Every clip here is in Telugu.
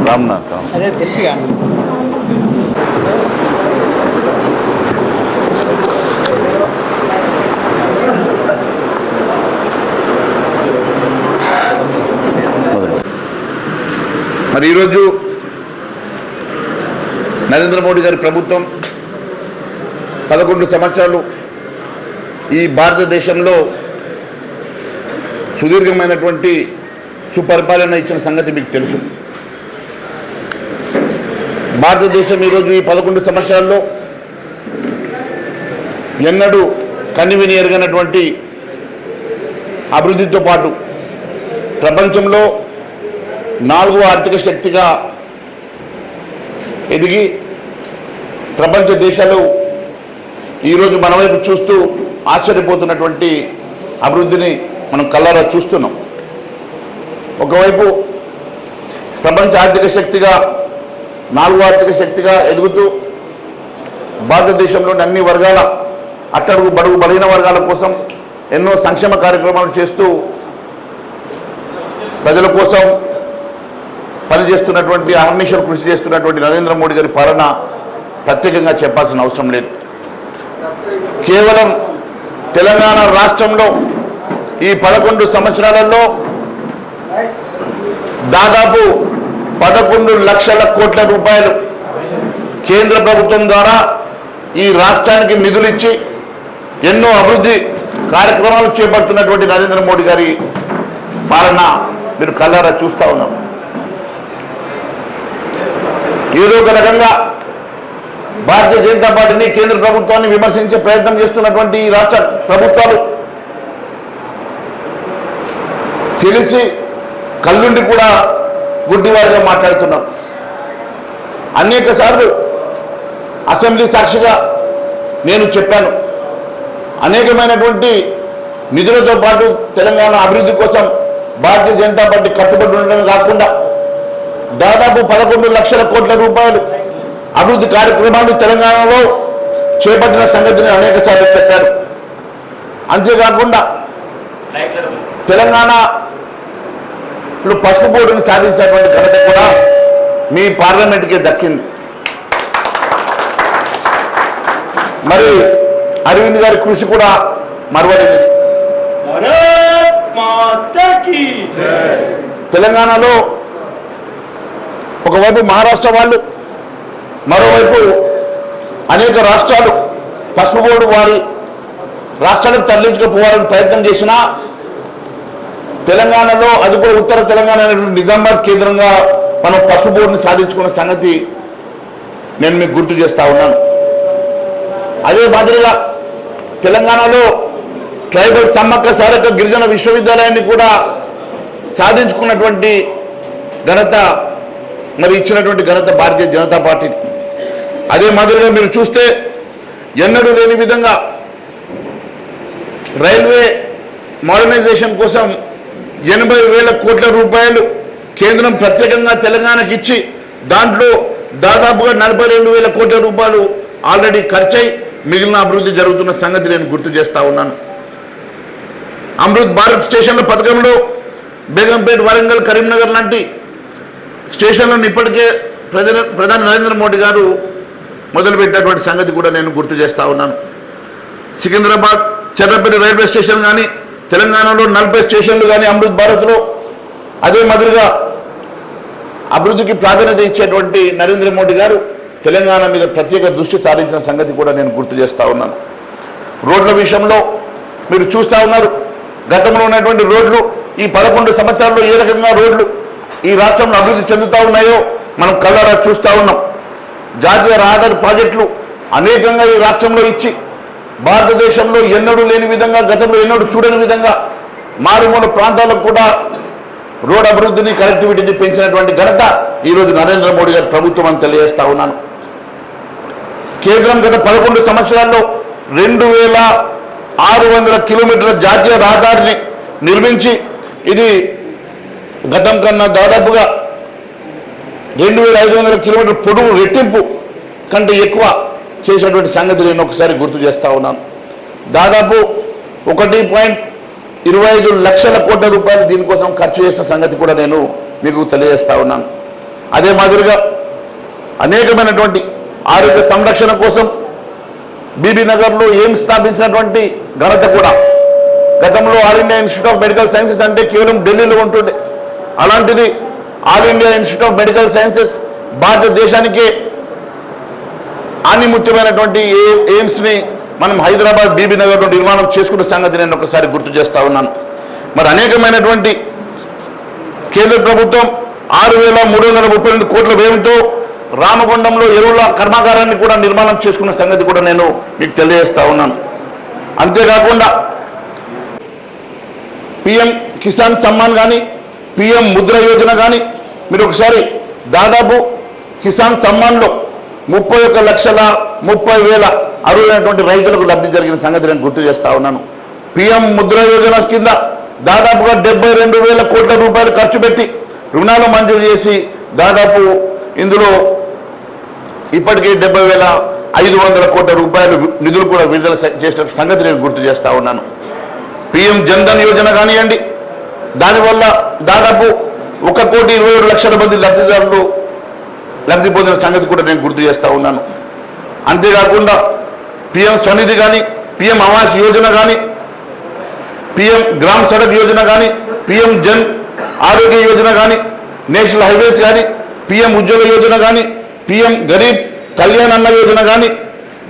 రామ్నాథ్ అదే తెలుసు కానీ మరి ఈరోజు నరేంద్ర మోడీ గారి ప్రభుత్వం 11 సంవత్సరాలు ఈ భారతదేశంలో సుదీర్ఘమైనటువంటి సుపరిపాలన ఇచ్చిన సంగతి మీకు తెలుసు. భారతదేశం ఈరోజు ఈ 11 సంవత్సరాల్లో ఎన్నడూ కనివిని ఎరగనటువంటి అభివృద్ధితో పాటు ప్రపంచంలో 4వ ఆర్థిక శక్తిగా ఎదిగి ప్రపంచ దేశాలు ఈరోజు మన వైపు చూస్తూ ఆశ్చర్యపోతున్నటువంటి అభివృద్ధిని మనం కళ్ళారా చూస్తున్నాం. ఒకవైపు ప్రపంచ ఆర్థిక శక్తిగా 4వ ఆర్థిక శక్తిగా ఎదుగుతూ భారతదేశంలోని అన్ని వర్గాల అట్టడుగు బడుగు బలహీన వర్గాల కోసం ఎన్నో సంక్షేమ కార్యక్రమాలు చేస్తూ ప్రజల కోసం పనిచేస్తున్నటువంటి అహర్నిశలు కృషి చేస్తున్నటువంటి నరేంద్ర మోడీ గారి పాలన ప్రత్యేకంగా చెప్పాల్సిన అవసరం లేదు. కేవలం తెలంగాణ రాష్ట్రంలో ఈ 11 సంవత్సరాలలో దాదాపు 11 లక్షల కోట్ల రూపాయలు కేంద్ర ప్రభుత్వం ద్వారా ఈ రాష్ట్రానికి నిధులు ఇచ్చి ఎన్నో అభివృద్ధి కార్యక్రమాలు చేపడుతున్నటువంటి నరేంద్ర మోడీ గారి పాలన మీరు కళ్ళారా చూస్తూ ఉన్నారు. ఏదో ఒక రకంగా భారతీయ జనతా పార్టీని కేంద్ర ప్రభుత్వాన్ని విమర్శించే ప్రయత్నం చేస్తున్నటువంటి ఈ రాష్ట్ర ప్రభుత్వాలు తెలిసి కళ్ళుండి కూడా గుడ్డివారిగా మాట్లాడుతున్నాం. అనేక సార్లు అసెంబ్లీ సాక్షిగా నేను చెప్పాను, అనేకమైనటువంటి నిధులతో పాటు తెలంగాణ అభివృద్ధి కోసం భారతీయ జనతా పార్టీ కట్టుబడి ఉండడం కాకుండా దాదాపు 11 లక్షల కోట్ల రూపాయలు అభివృద్ధి కార్యక్రమాలు తెలంగాణలో చేపట్టిన సంగతిని అనేక సార్లు చెప్పారు. అంతేకాకుండా తెలంగాణలో పసుపు బోర్డుని సాధించినటువంటి ఘనత కూడా మీ పార్లమెంట్కి దక్కింది. మరి అరవింద్ గారి కృషి కూడా మరవలేదు. తెలంగాణలో ఒకవైపు మహారాష్ట్ర వాళ్ళు, మరోవైపు అనేక రాష్ట్రాలు పసుపు బోర్డు వారి రాష్ట్రాలకు తరలించుకుపోవాలని ప్రయత్నం చేసినా తెలంగాణలో, అది కూడా ఉత్తర తెలంగాణ నిజామాబాద్ కేంద్రంగా మనం పసుపు బోర్డుని సాధించుకున్న సంగతి నేను మీకు గుర్తు చేస్తా ఉన్నాను. అదే మాదిరిగా తెలంగాణలో ట్రైబల్ సమ్మక్క సారక్క గిరిజన విశ్వవిద్యాలయాన్ని కూడా సాధించుకున్నటువంటి ఘనత, మరి ఇచ్చినటువంటి ఘనత భారతీయ జనతా పార్టీ. అదే మాదిరిగా మీరు చూస్తే ఎన్నడూ లేని విధంగా రైల్వే మోడర్నైజేషన్ కోసం 80,000 కోట్ల రూపాయలు కేంద్రం ప్రత్యేకంగా తెలంగాణకి ఇచ్చి దాంట్లో దాదాపుగా 42,000 కోట్ల రూపాయలు ఆల్రెడీ ఖర్చై మిగిలిన అభివృద్ధి జరుగుతున్న సంగతి నేను గుర్తు చేస్తా ఉన్నాను. అమృత్ భారత్ స్టేషన్ల పథకంలో బేగంపేట్, వరంగల్, కరీంనగర్ లాంటి స్టేషన్లను ఇప్పటికే ప్రధాని నరేంద్ర మోడీ గారు మొదలుపెట్టినటువంటి సంగతి కూడా నేను గుర్తు చేస్తా ఉన్నాను. సికింద్రాబాద్, చెర్రపల్లి రైల్వే స్టేషన్ కానీ, తెలంగాణలో 40 స్టేషన్లు కానీ అమృత్ భారత్లో, అదే మాదిరిగా అభివృద్ధికి ప్రాధాన్యత ఇచ్చేటువంటి నరేంద్ర మోడీ గారు తెలంగాణ మీద ప్రత్యేక దృష్టి సారించిన సంగతి కూడా నేను గుర్తు చేస్తా ఉన్నాను. రోడ్ల విషయంలో మీరు చూస్తూ ఉన్నారు, గతంలో ఉన్నటువంటి రోడ్లు ఈ 11 సంవత్సరాల్లో ఏ రకంగా రోడ్లు ఈ రాష్ట్రంలో అభివృద్ధి చెందుతూ ఉన్నాయో మనం కళ్ళారా చూస్తూ ఉన్నాం. జాతీయ రహదారి ప్రాజెక్టులు అనేకంగా ఈ రాష్ట్రంలో ఇచ్చి భారతదేశంలో ఎన్నడూ లేని విధంగా, గతంలో ఎన్నడూ చూడని విధంగా మారుమూల ప్రాంతాలకు కూడా రోడ్ అభివృద్ధిని, కనెక్టివిటీని పెంచినటువంటి ఘనత ఈరోజు నరేంద్ర మోడీ గారి ప్రభుత్వం అని తెలియజేస్తా ఉన్నాను. కేంద్రం గత 11 సంవత్సరాల్లో 2,600 కిలోమీటర్ల జాతీయ రహదారిని నిర్మించి ఇది గతం కన్నా దాదాపుగా 2500 కిలోమీటర్ల పొడవు రెట్టింపు కంటే ఎక్కువ చేసినటువంటి సంగతి నేను ఒకసారి గుర్తు చేస్తూ ఉన్నాను. దాదాపు 1.25 లక్షల కోట్ల రూపాయలు దీనికోసం ఖర్చు చేసిన సంగతి కూడా నేను మీకు తెలియజేస్తూ ఉన్నాను. అదే మాదిరిగా అనేకమైనటువంటి ఆరోగ్య సంరక్షణ కోసం బీబీ నగర్లో ఎయిమ్స్ స్థాపించినటువంటి ఘనత కూడా గతంలో all India institute of medical sciences అంటే కేవలం ఢిల్లీలో ఉంటుండే. అలాంటిది all India institute of medical sciences భారతదేశానికే ఆనిముత్యమైనటువంటి ఎయిమ్స్ని మనం హైదరాబాద్ బీబీ నగర్లో నిర్మాణం చేసుకున్న సంగతి నేను ఒకసారి గుర్తు చేస్తూ ఉన్నాను. మరి అనేకమైనటువంటి కేంద్ర ప్రభుత్వం 6,332 కోట్ల వ్యయంతో రామగుండంలో ఎరువుల కర్మాగారాన్ని కూడా నిర్మాణం చేసుకున్న సంగతి కూడా నేను మీకు తెలియజేస్తూ ఉన్నాను. అంతేకాకుండా పిఎం కిసాన్ సమ్మాన్ కానీ పిఎం ముద్ర యోజన కానీ మీరు ఒకసారి దాదాపు కిసాన్ సమ్మాన్లో 31,30,000 అర్హులైనటువంటి రైతులకు లబ్ధి జరిగిన సంగతి నేను గుర్తు చేస్తూ ఉన్నాను. పిఎం ముద్ర యోజన కింద దాదాపుగా 72,000 కోట్ల రూపాయలు ఖర్చు పెట్టి రుణాలు మంజూరు చేసి దాదాపు ఇందులో ఇప్పటికీ 70,500 కోట్ల రూపాయలు నిధులు కూడా విడుదల చేసిన సంగతి నేను గుర్తు చేస్తూ ఉన్నాను. పిఎం జన్ధన్ యోజన కానివ్వండి, దానివల్ల దాదాపు 1,27,00,000 మంది లబ్ధిదారులు లబ్ధి పొందిన సంగతి కూడా నేను గుర్తు చేస్తూ ఉన్నాను. అంతేకాకుండా పిఎం స్వనిధి కానీ, పిఎం ఆవాస్ యోజన కానీ, పిఎం గ్రామ్ సడక్ యోజన కానీ, పిఎం జన్ ఆరోగ్య యోజన కానీ, నేషనల్ హైవేస్ కానీ, పిఎం ఉజ్వల యోజన కానీ, పిఎం గరీబ్ కళ్యాణ్ అన్న యోజన కానీ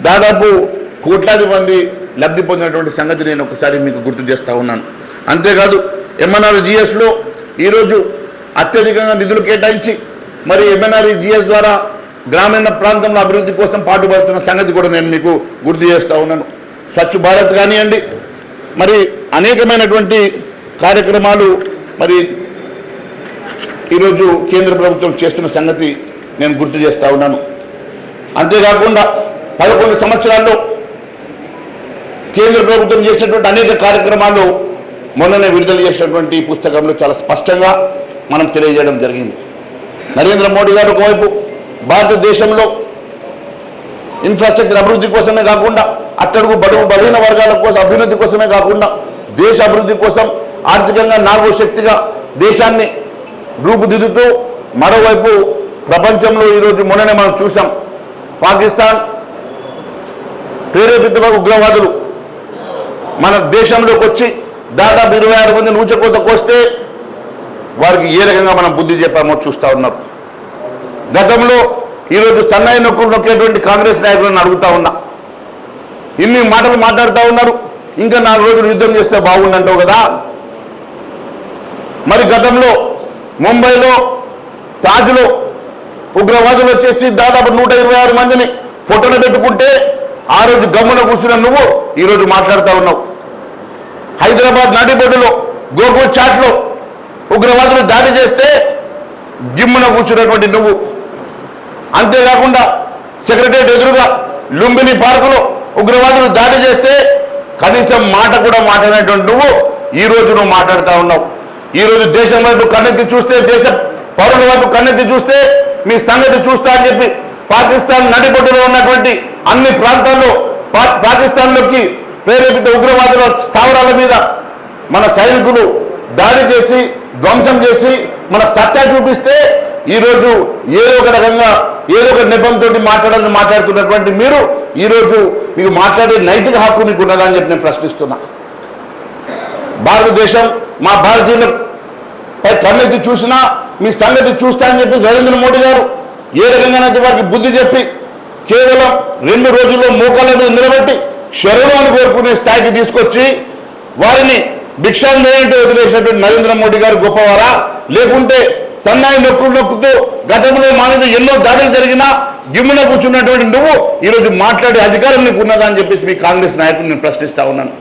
దాదాపు కోట్లాది మంది లబ్ధి పొందినటువంటి సంగతి నేను ఒకసారి మీకు గుర్తు చేస్తూ ఉన్నాను. అంతేకాదు MNREGSలో ఈరోజు అత్యధికంగా నిధులు కేటాయించి మరి MNREGS ద్వారా గ్రామీణ ప్రాంతంలో అభివృద్ధి కోసం పాటుపడుతున్న సంగతి కూడా నేను మీకు గుర్తు చేస్తూ ఉన్నాను. స్వచ్ఛ భారత్ కానివ్వండి, మరి అనేకమైనటువంటి కార్యక్రమాలు మరి ఈరోజు కేంద్ర ప్రభుత్వం చేస్తున్న సంగతి నేను గుర్తు చేస్తూ ఉన్నాను. అంతేకాకుండా 11 సంవత్సరాల్లో కేంద్ర ప్రభుత్వం చేసినటువంటి అనేక కార్యక్రమాలు మొన్ననే విడుదల చేసినటువంటి పుస్తకంలో చాలా స్పష్టంగా మనం తెలియజేయడం జరిగింది. నరేంద్ర మోడీ గారు ఒకవైపు భారతదేశంలో ఇన్ఫ్రాస్ట్రక్చర్ అభివృద్ధి కోసమే కాకుండా అట్టడుగు బడుగు బలహీన వర్గాల కోసం అభ్యున్నతి కోసమే కాకుండా దేశ అభివృద్ధి కోసం ఆర్థికంగా 4వ శక్తిగా దేశాన్ని రూపుదిద్దుతూ మరోవైపు ప్రపంచంలో ఈరోజు మొన్ననే మనం చూసాం, పాకిస్తాన్ ప్రేరేపిత ఉగ్రవాదులు మన దేశంలోకి వచ్చి దాదాపు 26 మంది నూచకోత కోస్తే వారికి ఏ రకంగా మనం బుద్ధి చెప్పామో చూస్తూ ఉన్నారు. గతంలో ఈరోజు సన్నాయి నొక్కులు నొక్కేటువంటి కాంగ్రెస్ నాయకులను అడుగుతూ ఉన్నా, ఇన్ని మాటలు మాట్లాడుతూ ఉన్నారు, ఇంకా 4 రోజులు యుద్ధం చేస్తే బాగుండంటావు కదా. మరి గతంలో ముంబైలో తాజ్లో ఉగ్రవాదులు వచ్చేసి దాదాపు 126 మందిని పొట్టన పెట్టుకుంటే ఆ రోజు గమ్మున కూర్చున్న నువ్వు ఈరోజు మాట్లాడుతూ ఉన్నావు. హైదరాబాద్ నాటిబొడ్డులో గోకుల్ చాట్లో ఉగ్రవాదులు దాడి చేస్తే గిమ్మున కూర్చున్నటువంటి నువ్వు, అంతేకాకుండా సెక్రటరియట్ ఎదురుగా లుంబిని పార్కులో ఉగ్రవాదులు దాడి చేస్తే కనీసం మాట కూడా మాట్లాడినటువంటి నువ్వు ఈరోజు నువ్వు మాట్లాడుతూ ఉన్నావు. ఈరోజు దేశం వైపు కన్నెత్తి చూస్తే, దేశ పౌరుల వైపు కన్నెత్తి చూస్తే మీ సంగతి చూస్తా అని చెప్పి పాకిస్తాన్ నడిబొడ్డులో ఉన్నటువంటి అన్ని ప్రాంతాల్లో పాకిస్తాన్లోకి ప్రేరేపిత ఉగ్రవాదుల స్థావరాల మీద మన సైనికులు దాడి చేసి ధ్వంసం చేసి మన సత్తా చూపిస్తే ఈరోజు ఏదో ఒక రకంగా ఏదో ఒక నెపంతో మాట్లాడుతున్నటువంటి మీరు ఈరోజు మీకు మాట్లాడే నైతిక హక్కు మీకు ఉన్నదా అని చెప్పి నేను ప్రశ్నిస్తున్నా. భారతదేశం మా భారతీయులపై కన్నెత్తి చూసినా మీ సంగతి చూస్తా అని చెప్పి నరేంద్ర మోడీ గారు ఏ రకంగానైతే వారికి బుద్ధి చెప్పి కేవలం 2 రోజుల్లో మోకాళ్ళ మీద నిలబెట్టి శరణాన్ని కోరుకునే స్థాయికి తీసుకొచ్చి వారిని భిక్షాందేయంటే వదిలేసినటువంటి నరేంద్ర మోడీ గారు గొప్పవారా, లేకుంటే సన్నాయి నొక్కులు నొక్కుతూ గతంలో మా మీద ఎన్నో దాడులు జరిగినా గిమ్మున కూర్చున్నటువంటి నువ్వు ఈరోజు మాట్లాడే అధికారం నీకు ఉన్నదా అని చెప్పేసి మీ కాంగ్రెస్ నాయకులు నేను ప్రశ్నిస్తా ఉన్నాను.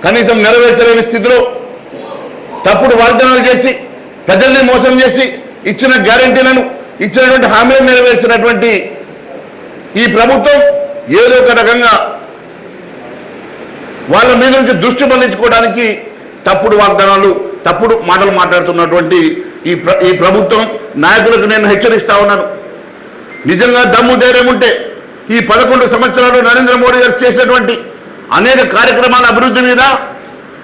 కనీసం నెరవేర్చలేని స్థితిలో తప్పుడు వాగ్దానాలు చేసి ప్రజల్ని మోసం చేసి ఇచ్చిన గ్యారంటీలను ఇచ్చినటువంటి హామీలను నెరవేర్చినటువంటి ఈ ప్రభుత్వం ఏదో ఒక రకంగా వాళ్ళ మీద నుంచి దృష్టి మళ్లించుకోవడానికి తప్పుడు వాగ్దానాలు తప్పుడు మాటలు మాట్లాడుతున్నటువంటి ఈ ప్రభుత్వం నాయకులకు నేను హెచ్చరిస్తా ఉన్నాను. నిజంగా దమ్ము ధైర్యం ఉంటే ఈ 11 సంవత్సరాలు నరేంద్ర మోడీ గారు చేసినటువంటి అనేక కార్యక్రమాల అభివృద్ధి మీద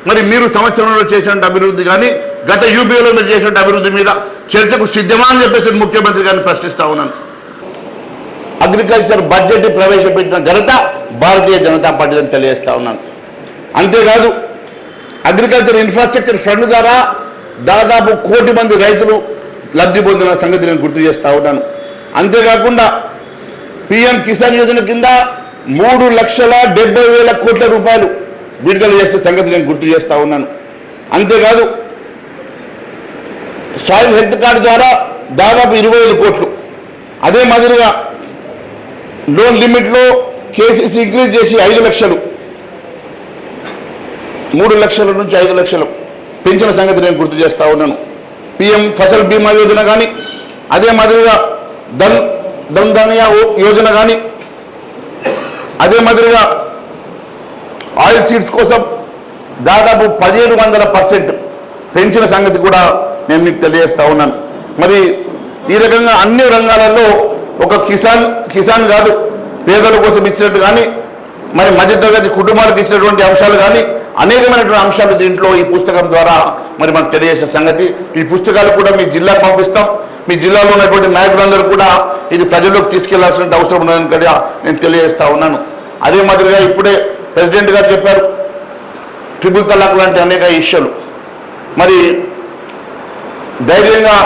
మరి మీరు సంవత్సరంలో చేసినటువంటి అభివృద్ధి కానీ గత యూపీఏలో మీరు చేసినటువంటి అభివృద్ధి మీద చర్చకు సిద్ధమా అని చెప్పేసి ముఖ్యమంత్రి గారిని ప్రశ్నిస్తా ఉన్నాను. అగ్రికల్చర్ బడ్జెట్ ప్రవేశపెట్టిన ఘనత భారతీయ జనతా పార్టీ అని తెలియజేస్తా ఉన్నాను. అంతేకాదు అగ్రికల్చర్ ఇన్ఫ్రాస్ట్రక్చర్ ఫండ్ ద్వారా దాదాపు 1 కోటి మంది రైతులు లబ్ధి పొందిన సంగతి నేను గుర్తు చేస్తూ ఉన్నాను. అంతేకాకుండా పిఎం కిసాన్ యోజన కింద 3,70,000 కోట్ల రూపాయలు విడుదల చేసే సంగతి నేను గుర్తు చేస్తూ ఉన్నాను. అంతేకాదు సాయిల్ హెల్త్ కార్డు ద్వారా దాదాపు 25 కోట్లు. అదే మాదిరిగా లోన్ లిమిట్లో కేసీసీ ఇంక్రీజ్ చేసి 5 లక్షలు 3 లక్షల నుంచి 5 లక్షలు పెంచిన సంగతి నేను గుర్తు చేస్తూ ఉన్నాను. పిఎం ఫసల్ బీమా యోజన కానీ అదే మాదిరిగా ధన్ ధాన్య యోజన కానీ అదే మాదిరిగా ఆయిల్ సీడ్స్ కోసం దాదాపు 1700% పెంచిన సంగతి కూడా నేను మీకు తెలియజేస్తూ ఉన్నాను. మరి ఈ రకంగా అన్ని రంగాలలో ఒక కిసాన్ కాదు పేదల కోసం ఇచ్చినట్టు కానీ మరి మధ్యతరగతి కుటుంబాలకు ఇచ్చినటువంటి అంశాలు కానీ అనేకమైనటువంటి అంశాలు దీంట్లో ఈ పుస్తకం ద్వారా మరి మనకు తెలియజేసే సంగతి. ఈ పుస్తకాలు కూడా మీ జిల్లాకు పంపిస్తాం. మీ జిల్లాలో ఉన్నటువంటి నాయకులందరూ కూడా ఇది ప్రజల్లోకి తీసుకెళ్లాల్సిన అవసరం ఉన్నదని కూడా నేను తెలియజేస్తా ఉన్నాను. అదే మాదిరిగా ఇప్పుడే ప్రెసిడెంట్ గారు చెప్పారు ట్రిపుల్ తలాక్ లాంటి అనేక ఇష్యూలు. మరి ధైర్యంగా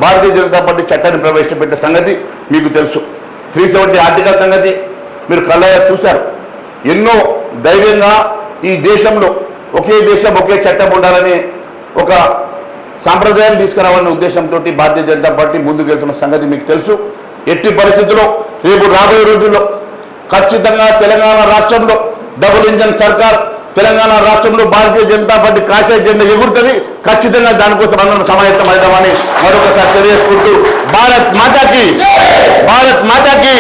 భారతీయ జనతా పార్టీ చట్టాన్ని ప్రవేశపెట్టే సంగతి మీకు తెలుసు. 370 ఆర్టికల్ సంగతి మీరు కళ్ళగా చూశారు. ఎన్నో ధైర్యంగా ఈ దేశంలో ఒకే దేశం ఒకే చట్టం ఉండాలని ఒక సాంప్రదాయాన్ని తీసుకురావాలనే ఉద్దేశంతో భారతీయ జనతా పార్టీ ముందుకెళ్తున్న సంగతి మీకు తెలుసు. ఎట్టి పరిస్థితుల్లో రేపు రాబోయే రోజుల్లో ఖచ్చితంగా తెలంగాణ రాష్ట్రంలో డబుల్ ఇంజన్ సర్కార్, తెలంగాణ రాష్ట్రంలో భారతీయ జనతా పార్టీ కాషాయ జెండా ఎగురుతుంది. ఖచ్చితంగా దానికోసం అందరం సమాయత్తమవుతామని మరొకసారి తెలియజేసుకుంటూ భారత్ మాతాకి